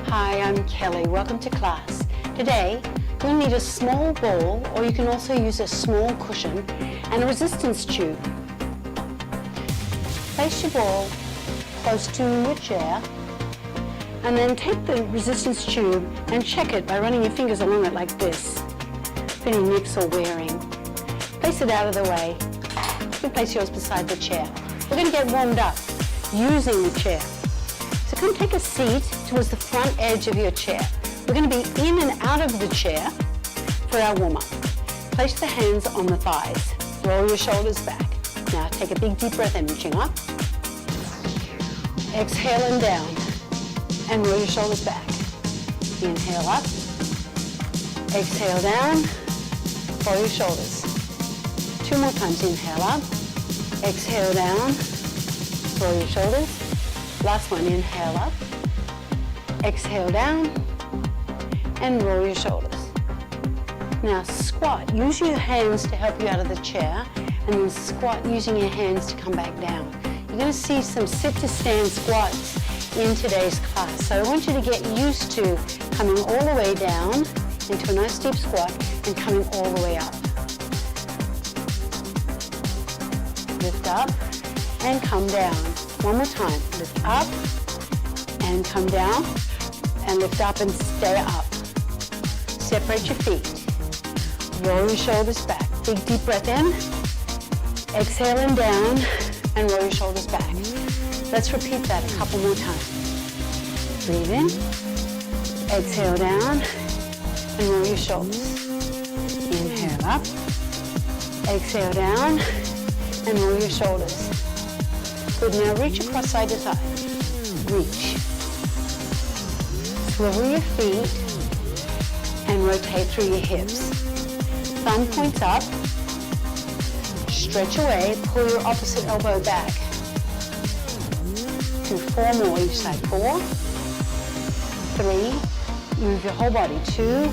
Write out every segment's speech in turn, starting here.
Hi, I'm Kelly. Welcome to class. Today, you'll need a small ball, or you can also use a small cushion and a resistance tube. Place your ball close to your chair, and then take the resistance tube and check it by running your fingers along it like this. If any nicks or wearing. Place it out of the way. You can place yours beside the chair. We're going to get warmed up using the chair. So come take a seat towards the front edge of your chair. We're going to be in and out of the chair for our warm-up. Place the hands on the thighs. Roll your shoulders back. Now take a big deep breath in, reaching up. Exhale and down. And roll your shoulders back. Inhale up. Exhale down. Roll your shoulders. 2 more times. Inhale up. Exhale down. Roll your shoulders. Last one, inhale up, exhale down, and roll your shoulders. Now squat, use your hands to help you out of the chair, and then squat using your hands to come back down. You're going to see some sit to stand squats in today's class. So I want you to get used to coming all the way down into a nice deep squat and coming all the way up. Lift up and come down. One more time, lift up and come down, and lift up and stay up. Separate your feet. Roll your shoulders back. Big deep breath in. Exhale and down, and roll your shoulders back. Let's repeat that a couple more times. Breathe in. Exhale down, and roll your shoulders. Inhale up. Exhale down, and roll your shoulders. Good, now reach across side to side. Reach. Swivel your feet and rotate through your hips. Thumb points up. Stretch away, pull your opposite elbow back. Do 4 more each side. 4, 3, move your whole body. 2.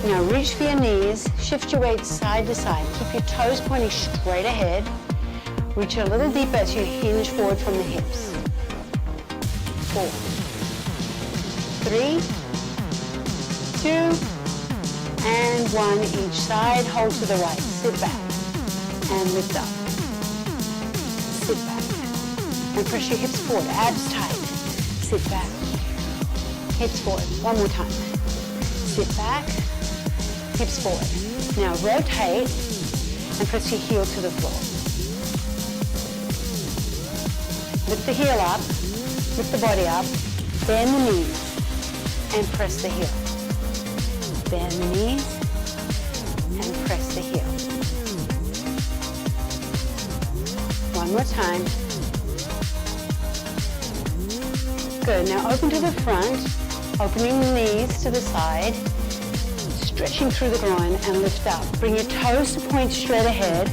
Now reach for your knees, shift your weight side to side. Keep your toes pointing straight ahead. Reach a little deeper as you hinge forward from the hips. 4, 3, 2, and 1 each side. Hold to the right. Sit back and lift up. Sit back and press your hips forward. Abs tight. Sit back. Hips forward. One more time. Sit back. Hips forward. Now rotate and press your heel to the floor. Lift the heel up, lift the body up, bend the knees, and press the heel. Bend the knees, and press the heel. One more time. Good, now open to the front, opening the knees to the side, stretching through the groin, and lift up. Bring your toes to point straight ahead,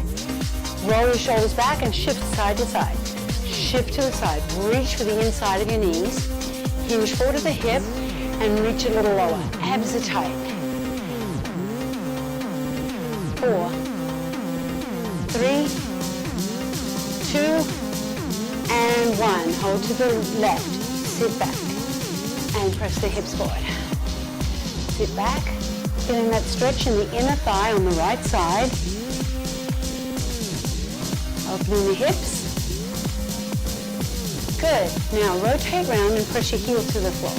roll your shoulders back, and shift side to side. Shift to the side, reach for the inside of your knees, hinge forward to the hip, and reach a little lower. Abs are tight. 4, 3, 2, and 1. Hold to the left. Sit back and press the hips forward. Sit back, feeling that stretch in the inner thigh on the right side. Opening the hips. Good. Now rotate round and press your heel to the floor.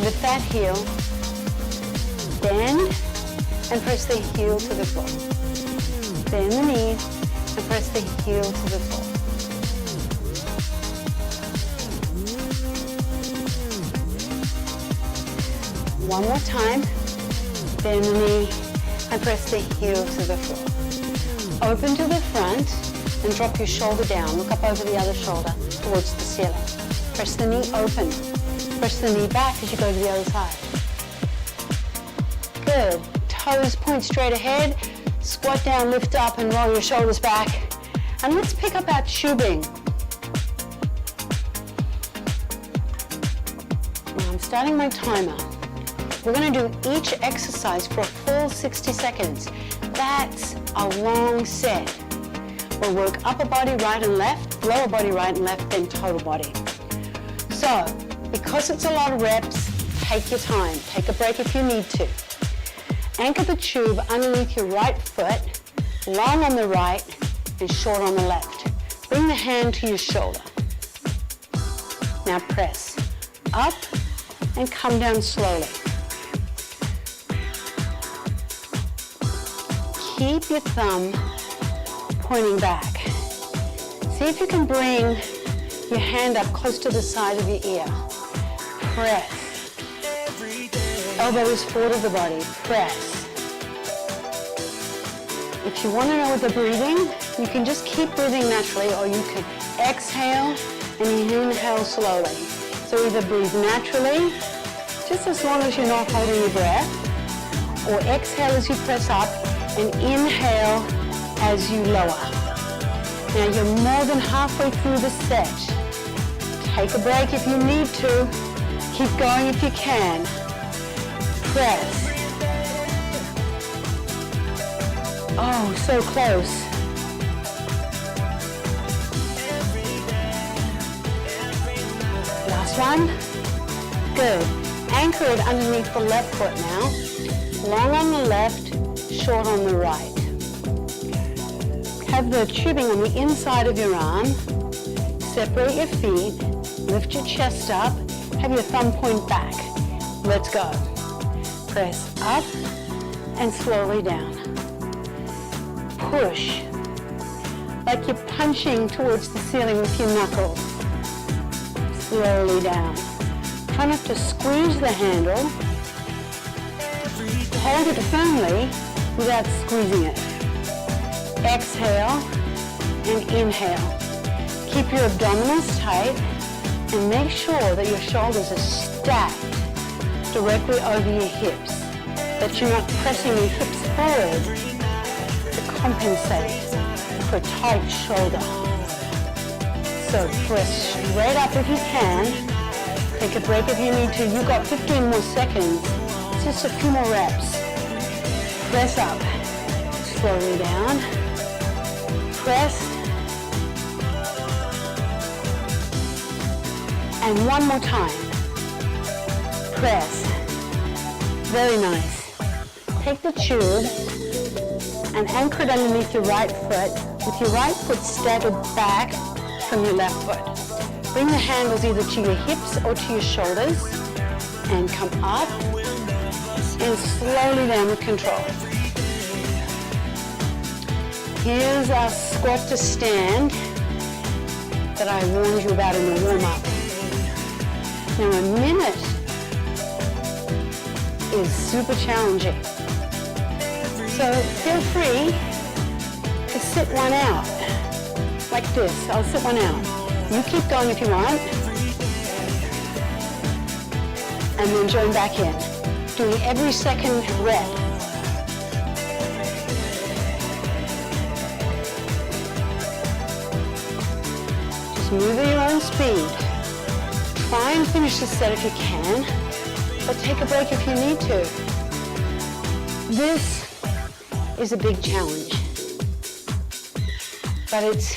Lift that heel. Bend and press the heel to the floor. Bend the knees and press the heel to the floor. One more time. Bend the knee and press the heel to the floor. Open to the front. And drop your shoulder down. Look up over the other shoulder towards the ceiling. Press the knee open. Press the knee back as you go to the other side. Good. Toes point straight ahead. Squat down, lift up, and roll your shoulders back. And let's pick up our tubing. Now I'm starting my timer. We're going to do each exercise for a full 60 seconds. That's a long set. We'll work upper body right and left, lower body right and left, then total body. So So, because it's a lot of reps, take your time. Take a break if you need to. Anchor the tube underneath your right foot, long on the right and short on the left. Bring the hand to your shoulder. Now press up and come down slowly. Keep your thumb pointing back. See if you can bring your hand up close to the side of your ear. Press. Elbows forward of the body. Press. If you want to know the breathing, you can just keep breathing naturally, or you can exhale and inhale slowly. So either breathe naturally, just as long as you're not holding your breath, or exhale as you press up and inhale as you lower. Now you're more than halfway through the set. Take a break if you need to. Keep going if you can. Press. Oh, so close. Last one. Good. Anchor it underneath the left foot now. Long on the left, short on the right. Have the tubing on the inside of your arm. Separate your feet. Lift your chest up. Have your thumb point back. Let's go. Press up and slowly down. Push, like you're punching towards the ceiling with your knuckles. Slowly down. Try not to squeeze the handle. Hold it firmly without squeezing it. Exhale and inhale. Keep your abdominals tight and make sure that your shoulders are stacked directly over your hips, that you're not pressing your hips forward to compensate for a tight shoulder. So press straight up if you can. Take a break if you need to. You've got 15 more seconds. Just a few more reps. Press up. Slowly down. Press. And one more time. Press. Very nice. Take the tube and anchor it underneath your right foot with your right foot staggered back from your left foot. Bring the handles either to your hips or to your shoulders and come up and slowly down with control. Here's our squat to stand that I warned you about in the warm-up. Now a minute is super challenging. So feel free to sit one out, like this. I'll sit one out. You keep going if you want, and then join back in, doing every second rep. Just move at your own speed. Try and finish the set if you can, but take a break if you need to. This is a big challenge, but it's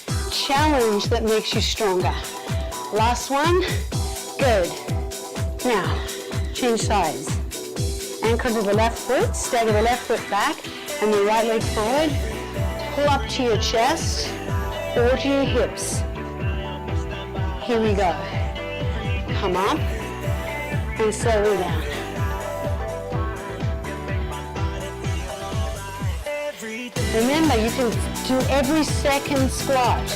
a challenge that makes you stronger. Last one, good. Now, change sides. Anchor to the left foot, stagger the left foot back, and the right leg forward. Pull up to your chest or to your hips. Here we go. Come up and slowly down. Remember, you can do every second squat.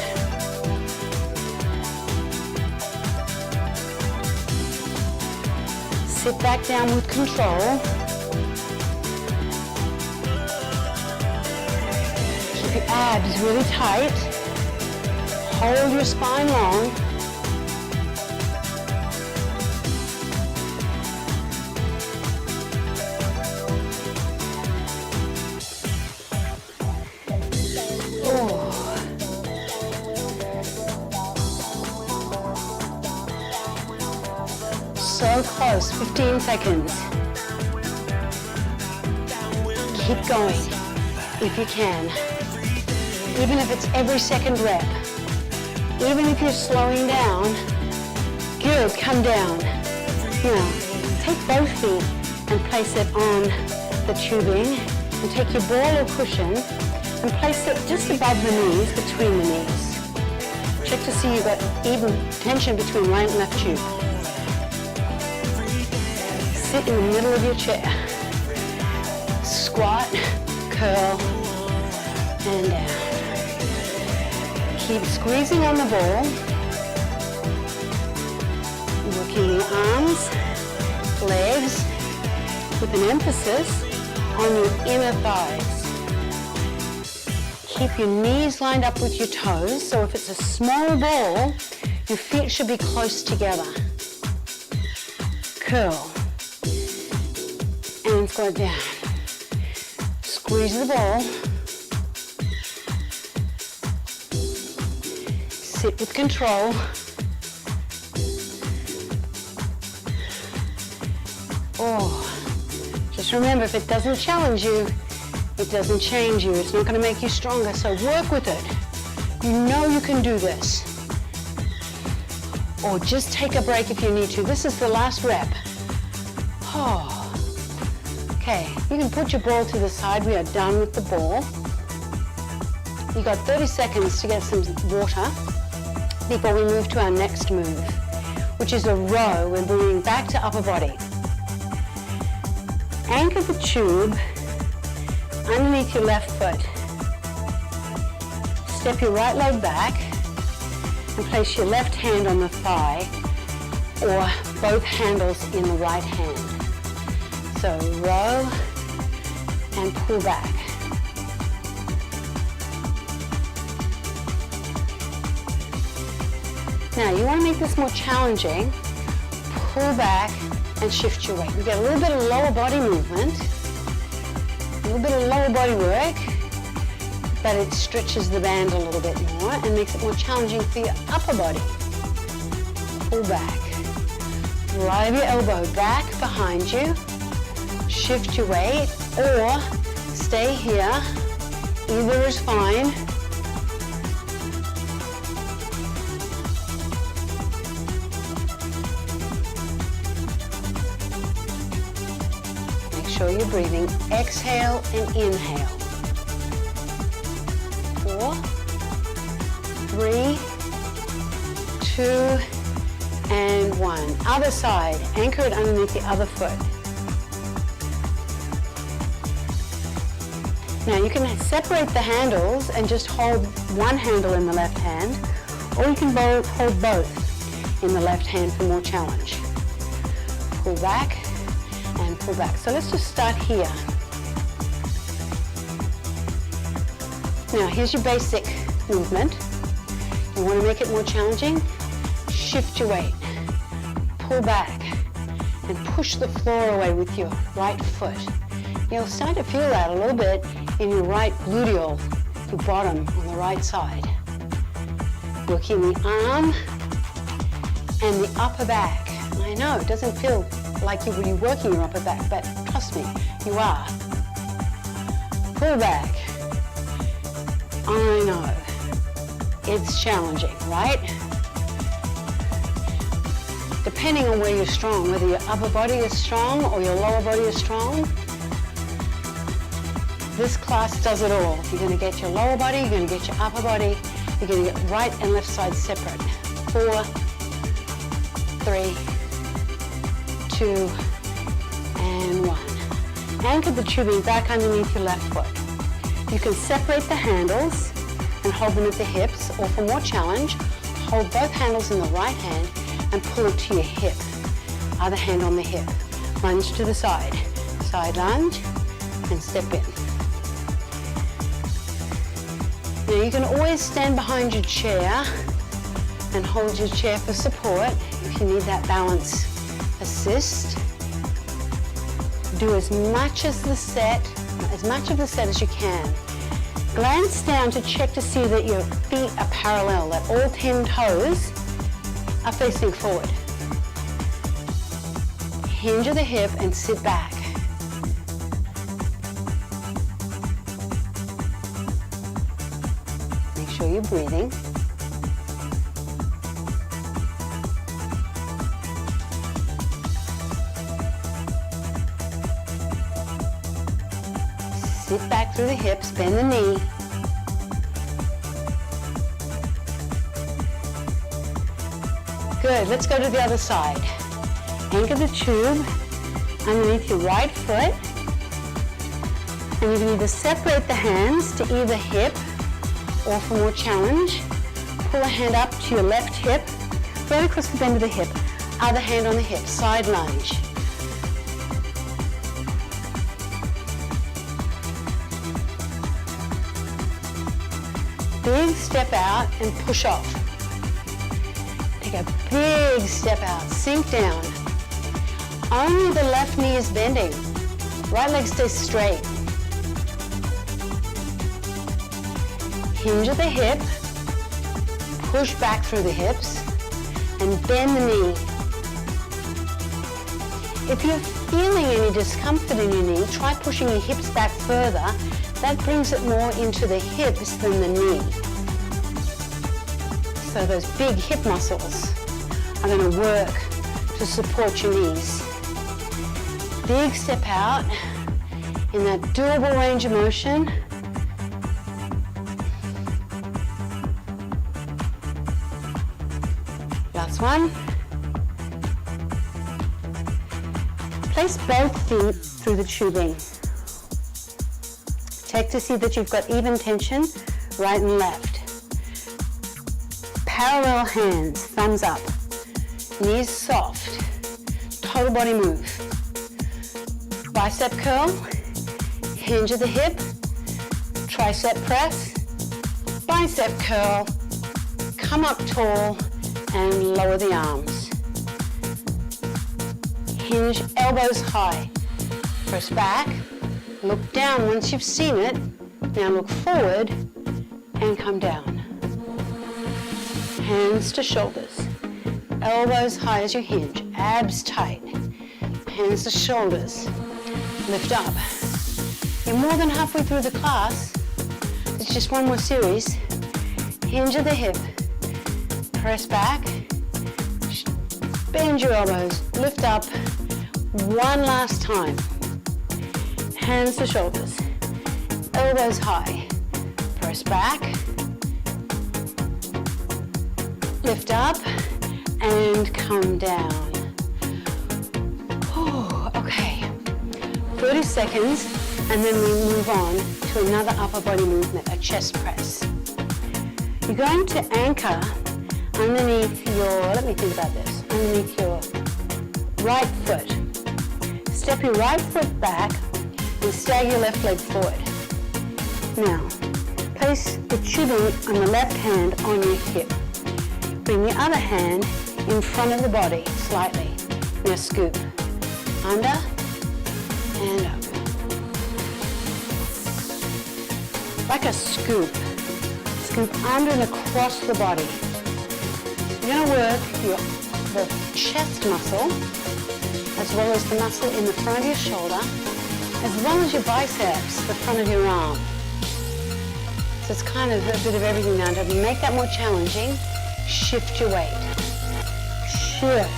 Sit back down with control. Keep your abs really tight. Hold your spine long. So close, 15 seconds. Keep going if you can. Even if it's every second rep. Even if you're slowing down, Good, come down. Now, take both feet and place it on the tubing, and take your ball or cushion and place it just above the knees, between the knees. Check to see you've got even tension between right and left tube. Sit in the middle of your chair. Squat, curl, and down. Keep squeezing on the ball. Working the arms, legs, with an emphasis on your inner thighs. Keep your knees lined up with your toes, so if it's a small ball, your feet should be close together. Curl. And squat down. Squeeze the ball. Sit with control. Just remember, if it doesn't challenge you, it doesn't change you. It's not going to make you stronger, so work with it. You know you can do this. Or just take a break if you need to. This is the last rep. Okay, you can put your ball to the side. We are done with the ball. You've got 30 seconds to get some water before we move to our next move, which is a row. We're bringing back to upper body. Anchor the tube underneath your left foot. Step your right leg back and place your left hand on the thigh or both handles in the right hand. So row and pull back. Now you want to make this more challenging. Pull back and shift your weight. We get a little bit of lower body movement, a little bit of lower body work, but it stretches the band a little bit more and makes it more challenging for your upper body. Pull back. Drive your elbow back behind you. Shift your weight or stay here. Either is fine. Make sure you're breathing. Exhale and inhale. 4, 3, 2, and 1. Other side. Anchor it underneath the other foot. Now you can separate the handles and just hold one handle in the left hand, or you can hold both in the left hand for more challenge. Pull back and pull back. So let's just start here. Now here's your basic movement. You want to make it more challenging? Shift your weight. Pull back and push the floor away with your right foot. You'll start to feel that a little bit in your right gluteal, your bottom on the right side. Working the arm and the upper back. I know it doesn't feel like you're really working your upper back, but trust me, you are. Pull back. I know. It's challenging, right? Depending on where you're strong, whether your upper body is strong or your lower body is strong, this class does it all. You're going to get your lower body, you're going to get your upper body, you're going to get right and left side separate. 4, 3, 2, and 1. Anchor the tubing back underneath your left foot. You can separate the handles and hold them at the hips, or for more challenge, hold both handles in the right hand and pull it to your hip. Other hand on the hip. Lunge to the side. Side lunge and step in. Now you can always stand behind your chair and hold your chair for support if you need that balance assist. Do as much of the set as you can. Glance down to check to see that your feet are parallel, that all 10 toes are facing forward. Hinge of the hip and sit back. Make sure you're breathing. Zip back through the hips, bend the knee. Good, let's go to the other side. Anchor the tube underneath your right foot. And you can either separate the hands to either hip, or for more challenge, pull a hand up to your left hip, right across the bend of the hip, other hand on the hip, side lunge. Big step out and push off. Take a big step out, sink down. Only the left knee is bending. Right leg stays straight. Hinge at the hip, push back through the hips, and bend the knee. If you're feeling any discomfort in your knee, try pushing your hips back further. That brings it more into the hips than the knee. So those big hip muscles are going to work to support your knees. Big step out in that doable range of motion. Last one. Place both feet through the tubing. Check to see that you've got even tension, right and left. Parallel hands, thumbs up. Knees soft. Total body move. Bicep curl. Hinge at the hip. Tricep press. Bicep curl. Come up tall and lower the arms. Hinge, elbows high. Press back. Look down once you've seen it. Now look forward and come down. Hands to shoulders. Elbows high as you hinge. Abs tight. Hands to shoulders. Lift up. You're more than halfway through the class. It's just one more series. Hinge at the hip. Press back. Bend your elbows. Lift up. One last time. Hands to shoulders, elbows high, press back, lift up, and come down. Okay, 30 seconds, and then we move on to another upper body movement, a chest press. You're going to anchor underneath your, let me think about this, underneath your right foot. Step your right foot back, and stagger your left leg forward. Now, place the tubing on the left hand on your hip. Bring the other hand in front of the body slightly. Now scoop. Under and up. Like a scoop. Scoop under and across the body. You're going to work the chest muscle as well as the muscle in the front of your shoulder, as well as your biceps, the front of your arm. So it's kind of a bit of everything now. To make that more challenging, shift your weight. Shift.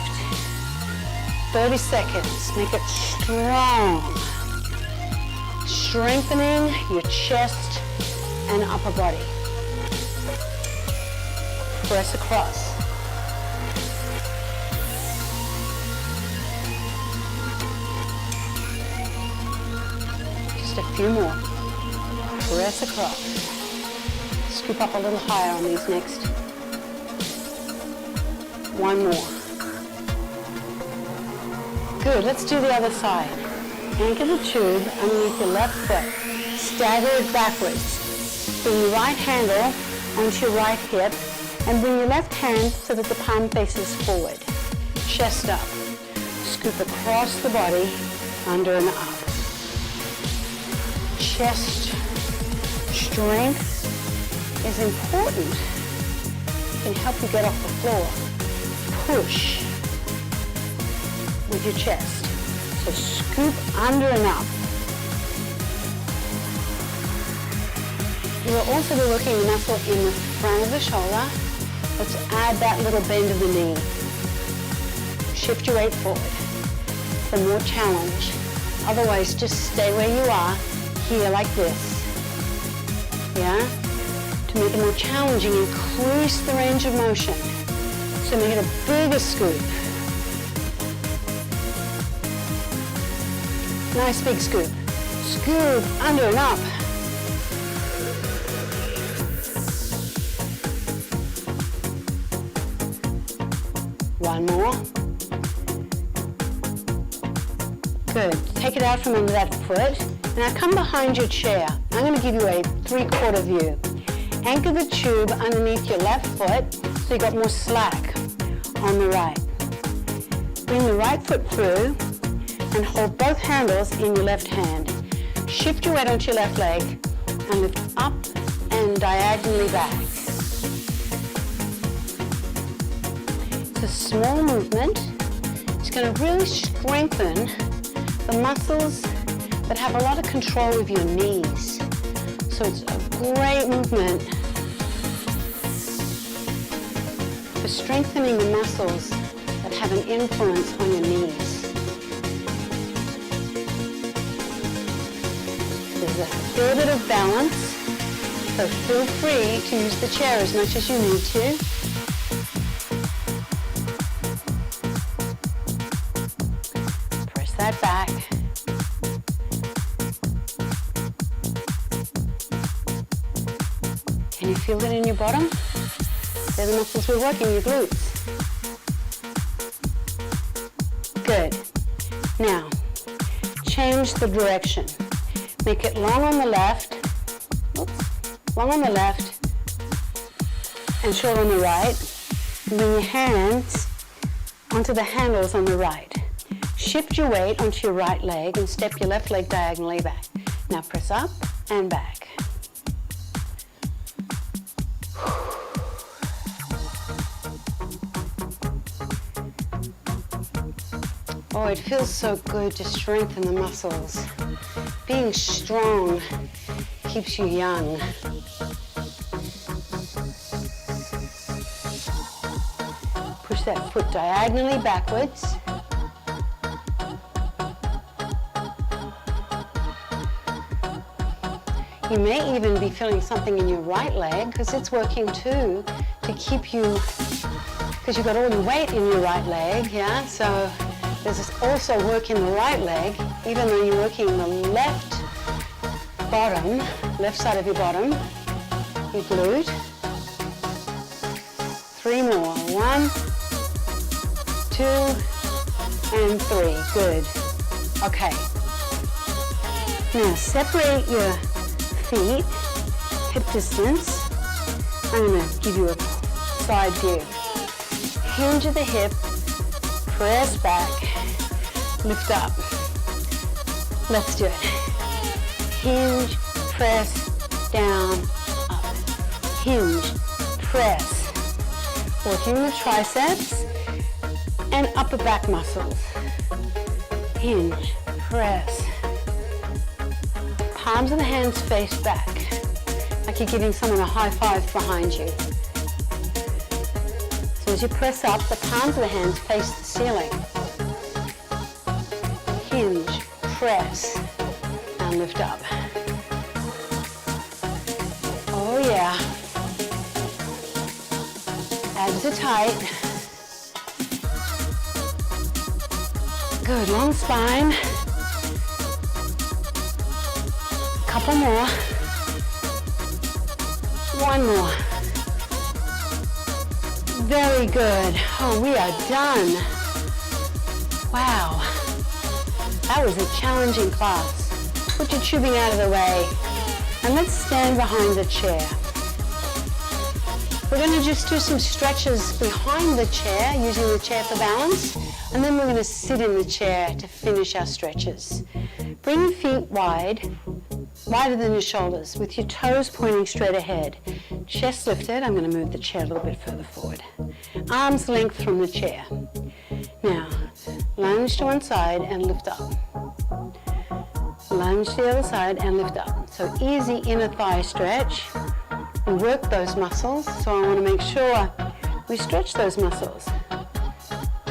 30 seconds. Make it strong. Strengthening your chest and upper body. Press across. A few more. Press across. Scoop up a little higher on these next. One more. Good, let's do the other side. Anchor the tube underneath your left foot. Stagger it backwards. Bring your right handle onto your right hip and bring your left hand so that the palm faces forward. Chest up. Scoop across the body, under and up. Chest strength is important. It can help you get off the floor. Push with your chest. So scoop under and up. You will also be working the muscle in the front of the shoulder. Let's add that little bend of the knee. Shift your weight forward for more challenge. Otherwise, just stay where you are. here like this. Yeah? To make it more challenging, increase the range of motion. So make it a bigger scoop. Nice big scoop. Scoop under and up. One more. Good. Take it out from under that foot. Now come behind your chair. I'm going to give you a 3/4 view. Anchor the tube underneath your left foot so you got more slack on the right. Bring the right foot through and hold both handles in your left hand. Shift your weight onto your left leg and lift up and diagonally back. It's a small movement. It's going to really strengthen the muscles that have a lot of control of your knees. So it's a great movement for strengthening the muscles that have an influence on your knees. There's a fair bit of balance, so feel free to use the chair as much as you need to. Press that back. Can you feel it in your bottom? They're the muscles we're working, your glutes. Good. Now, change the direction. Make it long on the left, long on the left, and short on the right. And bring your hands onto the handles on the right. Shift your weight onto your right leg and step your left leg diagonally back. Now press up and back. Oh, it feels so good to strengthen the muscles. Being strong keeps you young. Push that foot diagonally backwards. You may even be feeling something in your right leg because it's working too to keep you, because you've got all your weight in your right leg, yeah? So there's also work in the right leg, even though you're working the left bottom, left side of your bottom, your glute. 3 more. 1, 2, and 3. Good. Okay. Now separate your feet, hip distance. I'm going to give you a side view. Hinge at the hip, press back, lift up. Let's do it. Hinge, press, down, up. Hinge, press. Working the triceps and upper back muscles. Hinge, press. Palms of the hands face back, like you're giving someone a high five behind you. So as you press up, the palms of the hands face the ceiling. Hinge, press, and lift up. Oh yeah. Abs are tight. Good, long spine. Couple more. One more. Very good. Oh, we are done. Wow. That was a challenging class. Put your tubing out of the way. And let's stand behind the chair. We're going to just do some stretches behind the chair, using the chair for balance. And then we're going to sit in the chair to finish our stretches. Bring your feet wide, wider than your shoulders, with your toes pointing straight ahead. Chest lifted. I'm going to move the chair a little bit further forward. Arms length from the chair. Now, lunge to one side and lift up. Lunge to the other side and lift up. So easy inner thigh stretch. And work those muscles. So I want to make sure we stretch those muscles.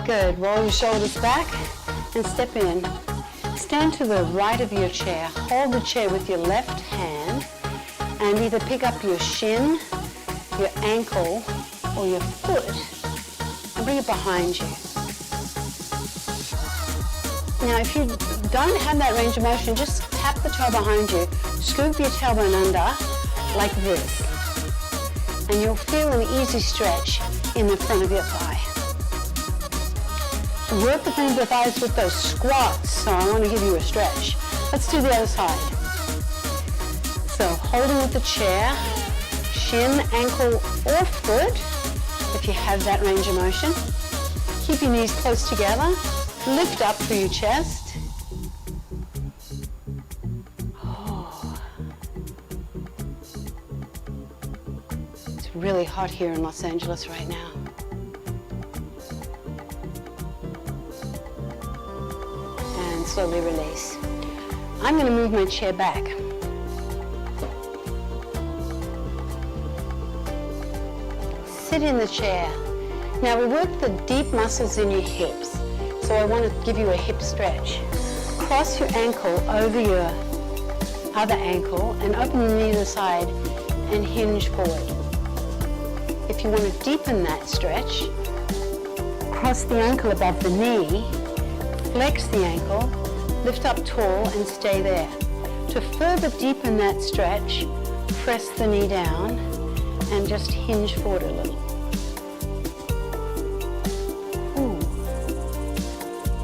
Good. Roll your shoulders back and step in. stand to the right of your chair, hold the chair with your left hand, and either pick up your shin, your ankle, or your foot, and bring it behind you. Now, if you don't have that range of motion, just tap the toe behind you, scoop your tailbone under, like this, and you'll feel an easy stretch in the front of your thigh. Work the front of the thighs with those squats, so I want to give you a stretch. Let's do the other side. So holding with the chair, shin, ankle, or foot, if you have that range of motion. Keep your knees close together. Lift up through your chest. Oh. It's really hot here in Los Angeles right now. And slowly release. I'm going to move my chair back. Sit in the chair. Now we work the deep muscles in your hips. So I want to give you a hip stretch. Cross your ankle over your other ankle and open the knee to the side and hinge forward. If you want to deepen that stretch, cross the ankle above the knee, flex the ankle, lift up tall and stay there. To further deepen that stretch, press the knee down and just hinge forward a little.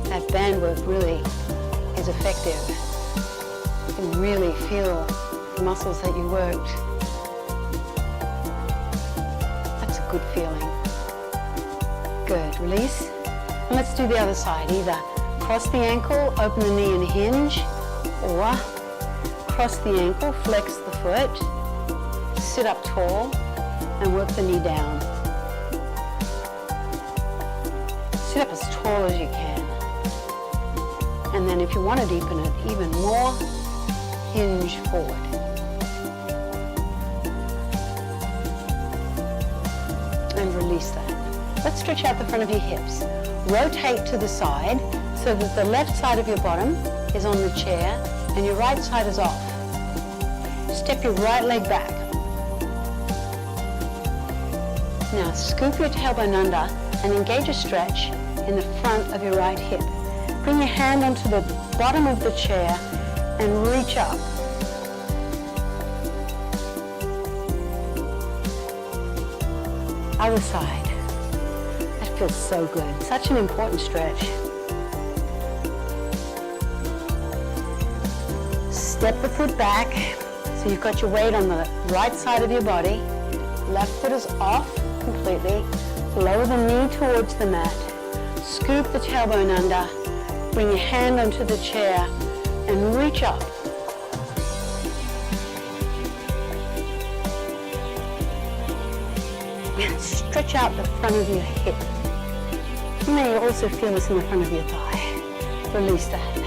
That band work really is effective. You can really feel the muscles that you worked. That's a good feeling. Good, release. And let's do the other side. Either cross the ankle, open the knee and hinge, or cross the ankle, flex the foot, sit up tall, and work the knee down. Sit up as tall as you can. And then if you want to deepen it even more, hinge forward. And release that. Let's stretch out the front of your hips. Rotate to the side so that the left side of your bottom is on the chair and your right side is off. Step your right leg back. Now scoop your tailbone under and engage a stretch in the front of your right hip. Bring your hand onto the bottom of the chair and reach up. Other side. That feels so good. Such an important stretch. Step the foot back so you've got your weight on the right side of your body. Left foot is off completely. Lower the knee towards the mat. Scoop the tailbone under. Bring your hand onto the chair and reach up. And stretch out the front of your hip. You may also feel this in the front of your thigh. Release that.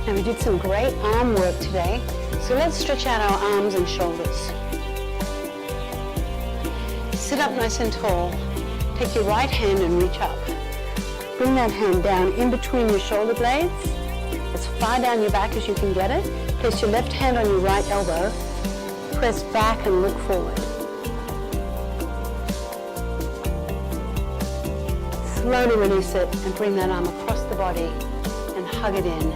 Now we did some great arm work today, so let's stretch out our arms and shoulders. Sit up nice and tall. Take your right hand and reach up. Bring that hand down in between your shoulder blades, as far down your back as you can get it. Place your left hand on your right elbow. Press back and look forward. Slowly release it and bring that arm across the body and hug it in.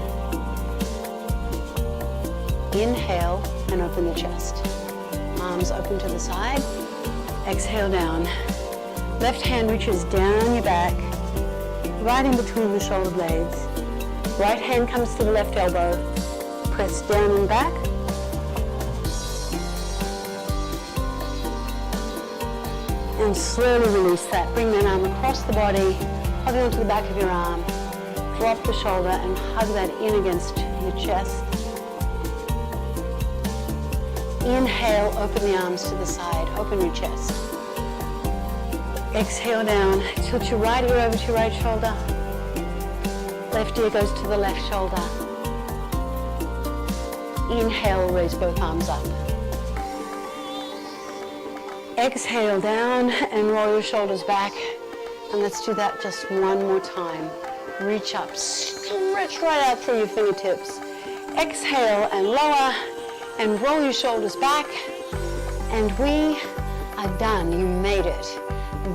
Inhale and open the chest. Arms open to the side. Exhale down. Left hand reaches down your back, right in between the shoulder blades. Right hand comes to the left elbow. Press down and back. And slowly release that. Bring that arm across the body, hug it onto the back of your arm. Drop the shoulder and hug that in against your chest. Inhale, open the arms to the side, open your chest. Exhale down, tilt your right ear over to your right shoulder. Left ear goes to the left shoulder. Inhale, raise both arms up. Exhale down and roll your shoulders back. And let's do that just one more time. Reach up, stretch stretch right out through your fingertips. Exhale and lower and roll your shoulders back. And we are done. You made it.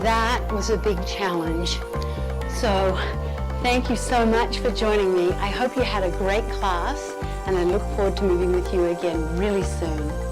That was a big challenge. So thank you so much for joining me. I hope you had a great class, and I look forward to moving with you again really soon.